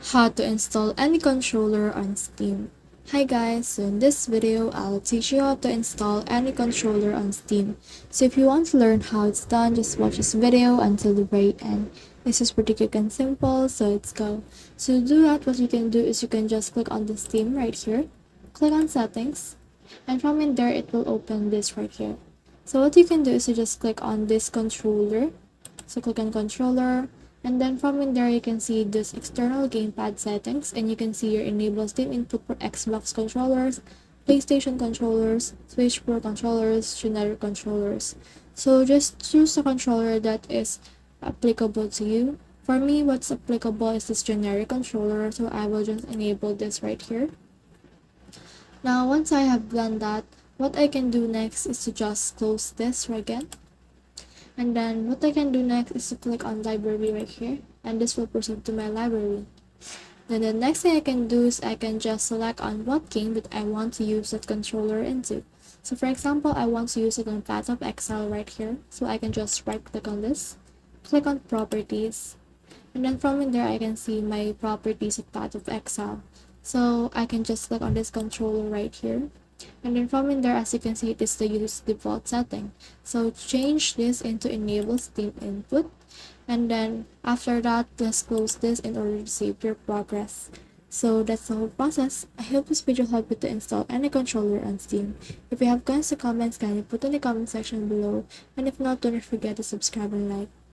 How to install any controller on Steam. Hi guys, so in this video I'll teach you how to install any controller on Steam. So if you want to learn how it's done, just watch this video until the very end. This is pretty quick and simple, so let's go. So to do that, what you can do is you can just click on the Steam right here, click on settings, and from in there it will open this right here. So what you can do is you just click on this controller. So click on controller, and then from in there you can see this external gamepad settings, and you can see your enable Steam input for Xbox controllers, PlayStation controllers, Switch Pro controllers, generic controllers. So just choose a controller that is applicable to you. For me, what's applicable is this generic controller, so I will just enable this right here. Now once I have done that, what I can do next is to just close this again. And then what I can do next is to click on library right here, and this will proceed to my library. Then the next thing I can do is I can just select on what game that I want to use that controller into. So for example, I want to use it on Path of Exile right here, so I can just right click on this, click on properties, and then from in there I can see my properties of Path of Exile. So I can just click on this controller right here, and then from in there, as you can see, it is the use default setting. So change this into enable Steam input, and then after that, just close this in order to save your progress. So that's the whole process. I hope this video helped you to install any controller on Steam. If you have questions or comments, kindly put in the comment section below, and if not, don't forget to subscribe and like.